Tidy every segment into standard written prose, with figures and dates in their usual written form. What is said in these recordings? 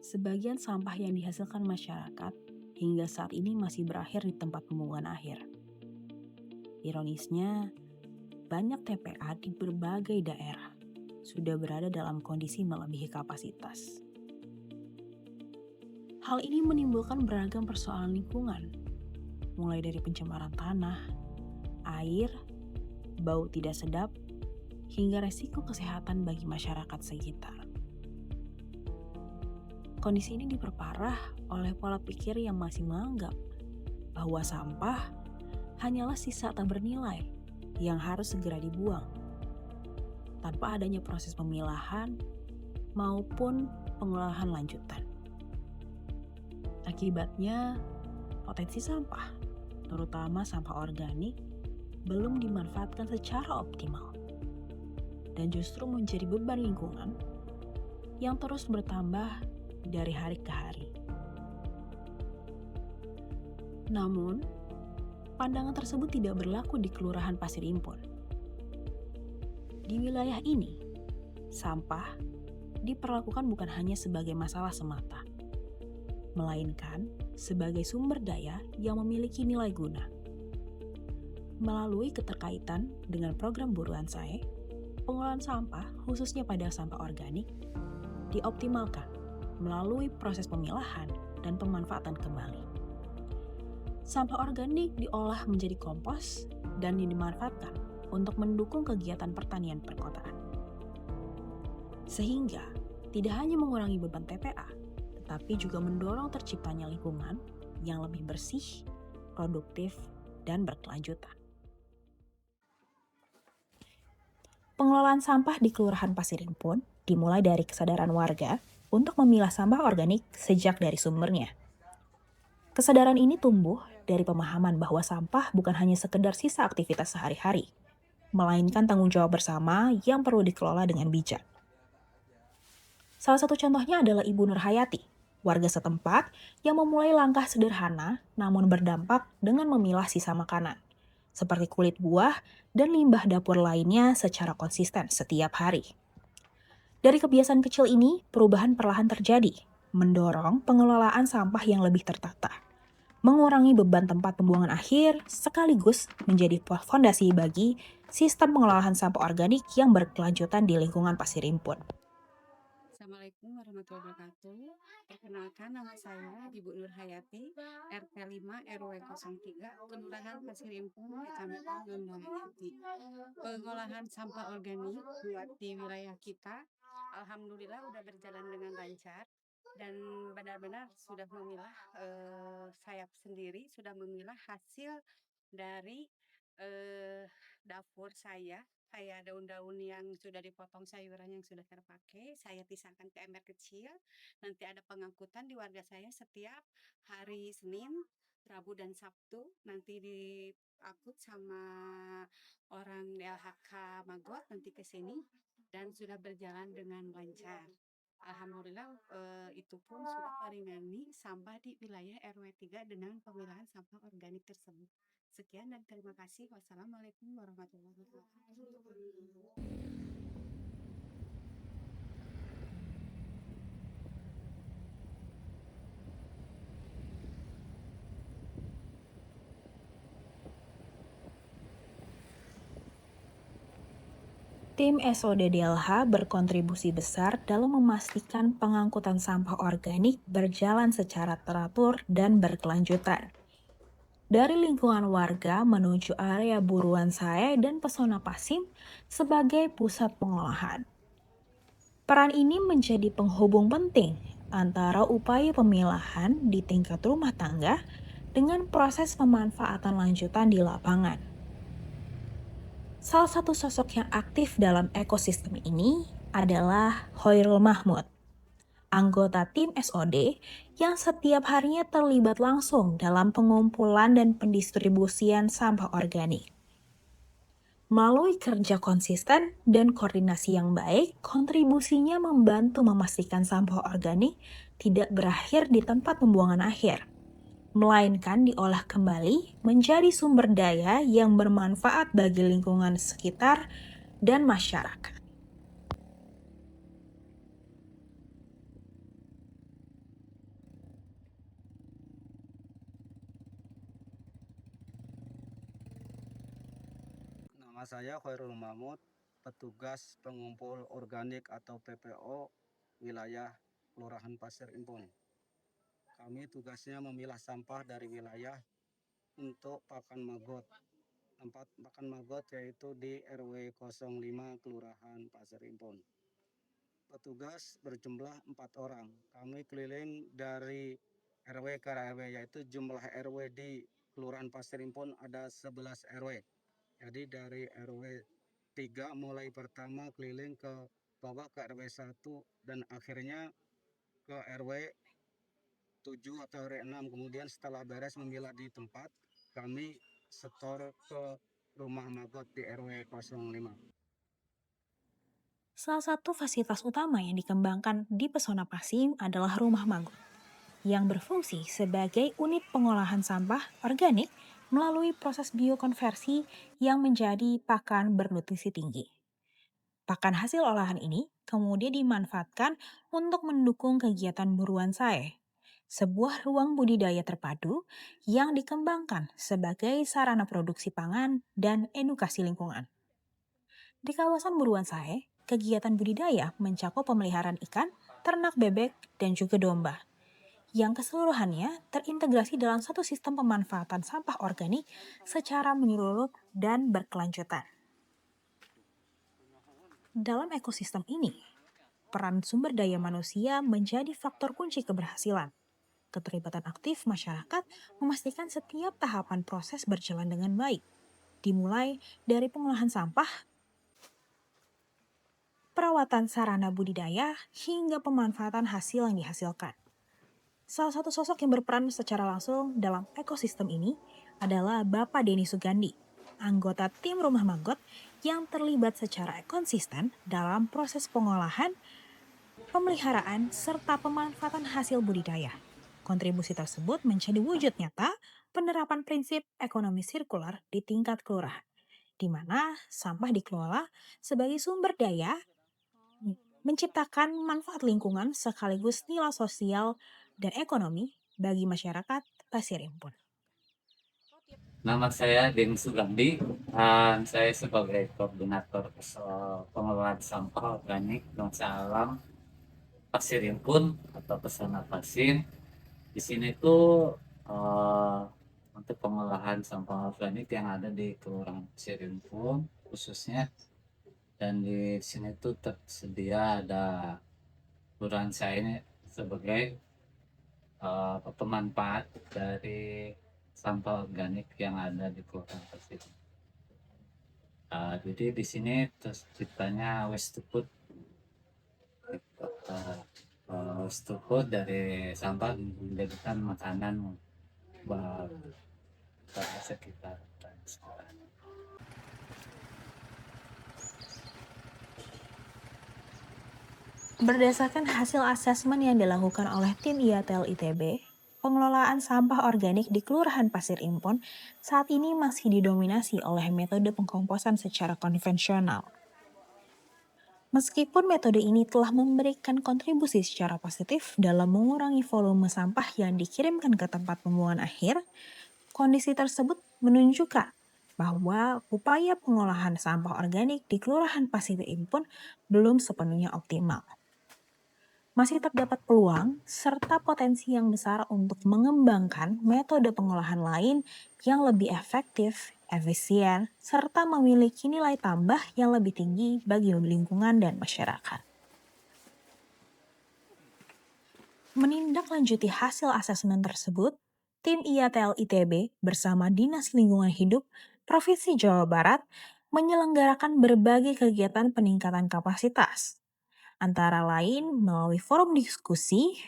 Sebagian sampah yang dihasilkan masyarakat hingga saat ini masih berakhir di tempat pembuangan akhir. Ironisnya, banyak TPA di berbagai daerah sudah berada dalam kondisi melebihi kapasitas. Hal ini menimbulkan beragam persoalan lingkungan, mulai dari pencemaran tanah, air, bau tidak sedap, hingga resiko kesehatan bagi masyarakat sekitar. Kondisi ini diperparah oleh pola pikir yang masih menganggap bahwa sampah hanyalah sisa tak bernilai yang harus segera dibuang, tanpa adanya proses pemilahan maupun pengolahan lanjutan. Akibatnya, potensi sampah, terutama sampah organik, belum dimanfaatkan secara optimal dan justru menjadi beban lingkungan yang terus bertambah dari hari ke hari. Namun, pandangan tersebut tidak berlaku di Kelurahan Pasir Impun. Di wilayah ini, sampah diperlakukan bukan hanya sebagai masalah semata, melainkan sebagai sumber daya yang memiliki nilai guna. Melalui keterkaitan dengan program Buruan Sae, pengolahan sampah, khususnya pada sampah organik, dioptimalkan melalui proses pemilahan dan pemanfaatan kembali. Sampah organik diolah menjadi kompos dan dimanfaatkan untuk mendukung kegiatan pertanian perkotaan. Sehingga tidak hanya mengurangi beban TPA, tetapi juga mendorong terciptanya lingkungan yang lebih bersih, produktif, dan berkelanjutan. Pengelolaan sampah di Kelurahan Pasir Impun dimulai dari kesadaran warga untuk memilah sampah organik sejak dari sumbernya. Kesadaran ini tumbuh dari pemahaman bahwa sampah bukan hanya sekedar sisa aktivitas sehari-hari, melainkan tanggung jawab bersama yang perlu dikelola dengan bijak. Salah satu contohnya adalah Ibu Nurhayati, warga setempat yang memulai langkah sederhana namun berdampak dengan memilah sisa makanan, seperti kulit buah dan limbah dapur lainnya secara konsisten setiap hari. Dari kebiasaan kecil ini, perubahan perlahan terjadi, mendorong pengelolaan sampah yang lebih tertata, mengurangi beban tempat pembuangan akhir, sekaligus menjadi fondasi bagi sistem pengelolaan sampah organik yang berkelanjutan di lingkungan Pasir Impun. Assalamualaikum warahmatullahi wabarakatuh. Perkenalkan, nama saya Ibu Nurhayati, RT 5 RW 03, Kelurahan Pasir Impun, Kecamatan Nurhayati. Pengolahan sampah organik buat di wilayah kita, alhamdulillah udah berjalan dengan lancar dan benar-benar sudah memilah, saya sendiri sudah memilah hasil dari dapur saya. Kayak daun-daun yang sudah dipotong, sayuran yang sudah terpakai, saya pisahkan ke ember kecil. Nanti ada pengangkutan di warga saya setiap hari Senin, Rabu, dan Sabtu. Nanti diangkut sama orang LHK Magot nanti ke sini dan sudah berjalan dengan lancar. Alhamdulillah, itu pun sudah meringangi sampah di wilayah RW 3 dengan pemilahan sampah organik tersebut. Sekian dan terima kasih. Wassalamualaikum warahmatullahi wabarakatuh. Tim SOD DLH berkontribusi besar dalam memastikan pengangkutan sampah organik berjalan secara teratur dan berkelanjutan. Dari lingkungan warga menuju area Buruan Sae dan Pesona Pasim sebagai pusat pengolahan. Peran ini menjadi penghubung penting antara upaya pemilahan di tingkat rumah tangga dengan proses pemanfaatan lanjutan di lapangan. Salah satu sosok yang aktif dalam ekosistem ini adalah Hoirul Mahmud, anggota tim SOD yang setiap harinya terlibat langsung dalam pengumpulan dan pendistribusian sampah organik. Melalui kerja konsisten dan koordinasi yang baik, kontribusinya membantu memastikan sampah organik tidak berakhir di tempat pembuangan akhir, melainkan diolah kembali menjadi sumber daya yang bermanfaat bagi lingkungan sekitar dan masyarakat. saya Khairul Mahmud, petugas pengumpul organik atau PPO wilayah Kelurahan Pasir Impun. Kami tugasnya memilah sampah dari wilayah untuk pakan magot. Tempat pakan magot yaitu di RW 05 Kelurahan Pasir Impun. Petugas berjumlah 4 orang. Kami keliling dari RW ke RW, yaitu jumlah RW di Kelurahan Pasir Impun ada 11 RW. Jadi dari RW 3 mulai pertama keliling ke bawah ke RW 1 dan akhirnya ke RW 7 atau RW 6. Kemudian setelah beres memilah di tempat, kami setor ke rumah magot di RW 05. Salah satu fasilitas utama yang dikembangkan di Pesona Pasim adalah rumah magot, yang berfungsi sebagai unit pengolahan sampah organik melalui proses biokonversi yang menjadi pakan bernutrisi tinggi. Pakan hasil olahan ini kemudian dimanfaatkan untuk mendukung kegiatan buruan sae, sebuah ruang budidaya terpadu yang dikembangkan sebagai sarana produksi pangan dan edukasi lingkungan. Di kawasan buruan sae, kegiatan budidaya mencakup pemeliharaan ikan, ternak bebek, dan juga domba, yang keseluruhannya terintegrasi dalam satu sistem pemanfaatan sampah organik secara menyeluruh dan berkelanjutan. Dalam ekosistem ini, peran sumber daya manusia menjadi faktor kunci keberhasilan. Keterlibatan aktif masyarakat memastikan setiap tahapan proses berjalan dengan baik, dimulai dari pengolahan sampah, perawatan sarana budidaya, hingga pemanfaatan hasil yang dihasilkan. Salah satu sosok yang berperan secara langsung dalam ekosistem ini adalah Bapak Denny Sugandi, anggota tim rumah magot yang terlibat secara konsisten dalam proses pengolahan, pemeliharaan, serta pemanfaatan hasil budidaya. Kontribusi tersebut menjadi wujud nyata penerapan prinsip ekonomi sirkular di tingkat kelurahan, di mana sampah dikelola sebagai sumber daya, menciptakan manfaat lingkungan sekaligus nilai sosial dan ekonomi bagi masyarakat Pasir Impun. Nama saya Denny Sugandi, dan saya sebagai koordinator pengelolaan sampah organik bangsa alam Pasir Impun atau Pesona Pasim. Di sini tuh untuk pengolahan sampah organik yang ada di Kelurahan Pasir Impun khususnya, dan di sini tuh tersedia ada kelurahan saya ini sebagai pemanfaat dari sampah organik yang ada di Kelurahan Pasir. Jadi di sini terciptanya waste to food. Waste to food dari sampah menjadikan makanan buat sekitar. Berdasarkan hasil asesmen yang dilakukan oleh tim IATL ITB, pengelolaan sampah organik di Kelurahan Pasir Impun saat ini masih didominasi oleh metode pengkomposan secara konvensional. Meskipun metode ini telah memberikan kontribusi secara positif dalam mengurangi volume sampah yang dikirimkan ke tempat pembuangan akhir, kondisi tersebut menunjukkan bahwa upaya pengolahan sampah organik di Kelurahan Pasir Impun belum sepenuhnya optimal. Masih terdapat peluang serta potensi yang besar untuk mengembangkan metode pengolahan lain yang lebih efektif, efisien, serta memiliki nilai tambah yang lebih tinggi bagi lingkungan dan masyarakat. Menindaklanjuti hasil asesmen tersebut, tim IATL ITB bersama Dinas Lingkungan Hidup Provinsi Jawa Barat menyelenggarakan berbagai kegiatan peningkatan kapasitas, antara lain melalui forum diskusi,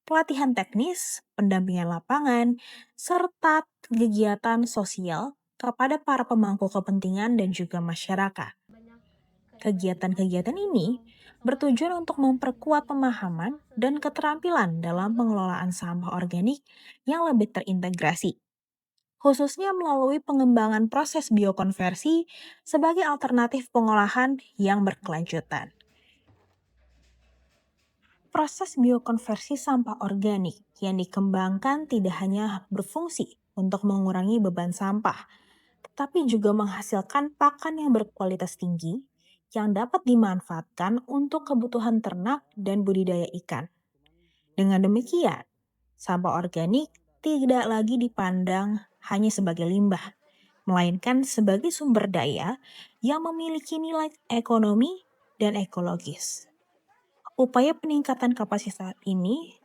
pelatihan teknis, pendampingan lapangan, serta kegiatan sosial kepada para pemangku kepentingan dan juga masyarakat. Kegiatan-kegiatan ini bertujuan untuk memperkuat pemahaman dan keterampilan dalam pengelolaan sampah organik yang lebih terintegrasi, khususnya melalui pengembangan proses biokonversi sebagai alternatif pengolahan yang berkelanjutan. Proses biokonversi sampah organik yang dikembangkan tidak hanya berfungsi untuk mengurangi beban sampah, tapi juga menghasilkan pakan yang berkualitas tinggi yang dapat dimanfaatkan untuk kebutuhan ternak dan budidaya ikan. Dengan demikian, sampah organik tidak lagi dipandang hanya sebagai limbah, melainkan sebagai sumber daya yang memiliki nilai ekonomi dan ekologis. Upaya peningkatan kapasitas ini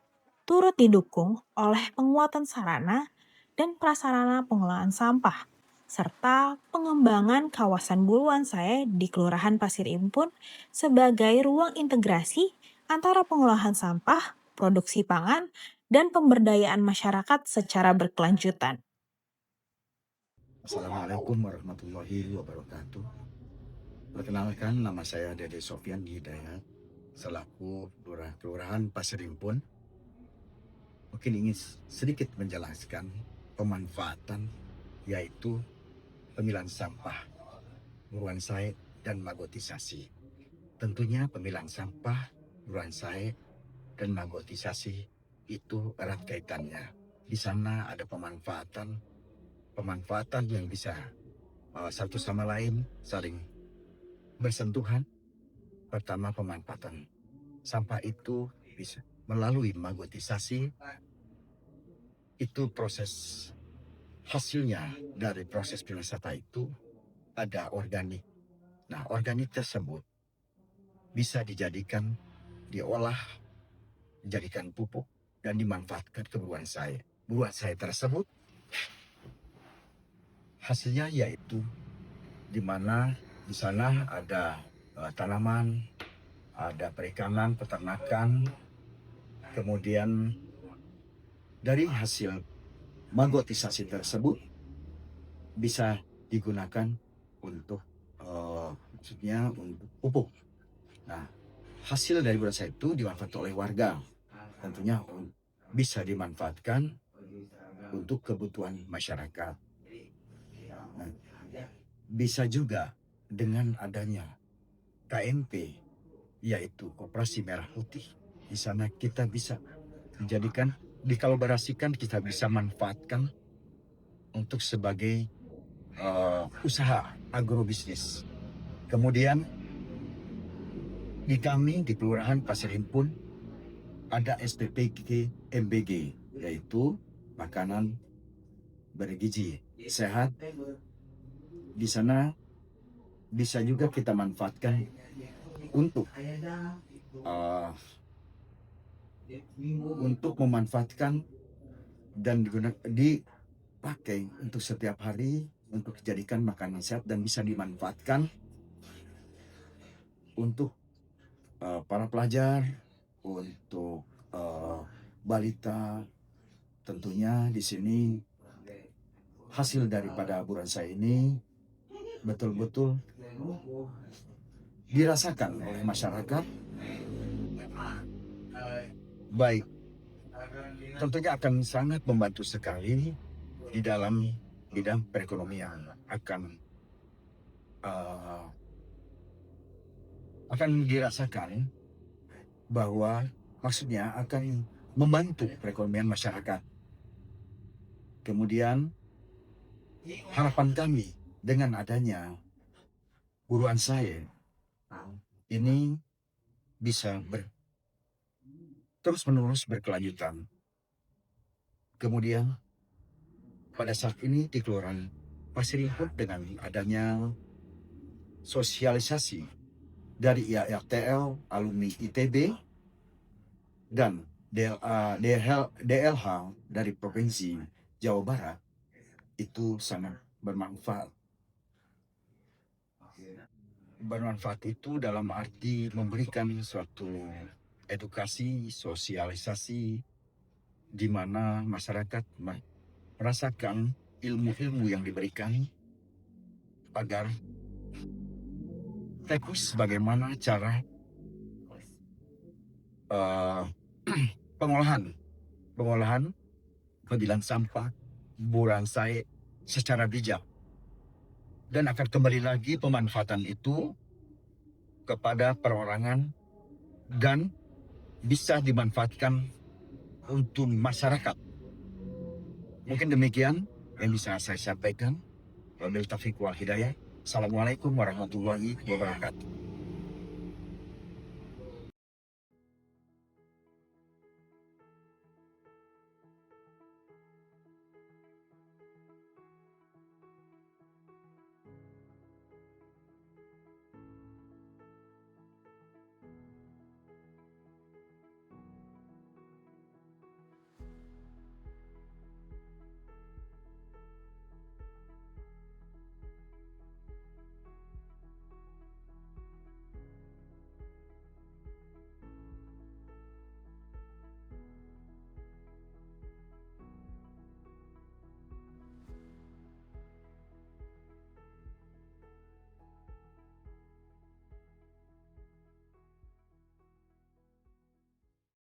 turut didukung oleh penguatan sarana dan prasarana pengelolaan sampah, serta pengembangan kawasan buruan saya di Kelurahan Pasir Impun sebagai ruang integrasi antara pengolahan sampah, produksi pangan, dan pemberdayaan masyarakat secara berkelanjutan. Assalamualaikum warahmatullahi wabarakatuh. Perkenalkan, nama saya Dede Sofyan Hidayat, selaku Kelurahan Pasir Impun. Mungkin ingin sedikit menjelaskan pemanfaatan, yaitu pemilahan sampah, buruan said, dan magotisasi. Tentunya pemilahan sampah, buruan said, dan magotisasi itu erat kaitannya. Di sana ada pemanfaatan yang bisa satu sama lain saling bersentuhan. Pertama, pemanfaatan sampah itu bisa melalui magotisasi. Itu proses hasilnya dari proses pariwisata itu ada organik. Nah, organik tersebut bisa dijadikan, diolah, dijadikan pupuk, dan dimanfaatkan ke buruan saya. Buruan saya tersebut hasilnya yaitu di mana di sana ada tanaman, ada perikanan, peternakan, kemudian dari hasil magotisasi tersebut bisa digunakan untuk maksudnya untuk pupuk. Nah, hasil dari buruan saya itu dimanfaatkan oleh warga, tentunya bisa dimanfaatkan untuk kebutuhan masyarakat. Nah, bisa juga dengan adanya KMP, yaitu Koperasi Merah Putih. Di sana kita bisa menjadikan, dikolaborasikan, kita bisa manfaatkan untuk sebagai usaha agrobisnis. Kemudian di kami di Kelurahan Pasir Impun ada SPPG MBG, yaitu makanan bergizi sehat. Di sana bisa juga kita manfaatkan untuk memanfaatkan dan dipakai untuk setiap hari untuk dijadikan makanan sehat, dan bisa dimanfaatkan untuk para pelajar, untuk balita. Tentunya di sini hasil daripada buruan saya ini betul-betul dirasakan oleh masyarakat. Baik, tentunya akan sangat membantu sekali di dalam bidang perekonomian. Akan dirasakan bahwa maksudnya akan membantu perekonomian masyarakat. Kemudian harapan kami dengan adanya buruan saya ini bisa terus-menerus berkelanjutan. Kemudian pada saat ini di Kelurahan Pasir Impun, dengan adanya sosialisasi dari IARTL, alumni ITB, dan DLH dari Provinsi Jawa Barat, itu sangat bermanfaat. Bermanfaat itu dalam arti memberikan suatu edukasi, sosialisasi, di mana masyarakat merasakan ilmu-ilmu yang diberikan agar teknis bagaimana cara pengolahan pemilahan sampah buruan saya secara bijak, dan akan kembali lagi pemanfaatan itu kepada perorangan dan bisa dimanfaatkan untuk masyarakat. Mungkin demikian yang bisa saya sampaikan. Wabil taufiq wal hidayah. Assalamualaikum warahmatullahi wabarakatuh.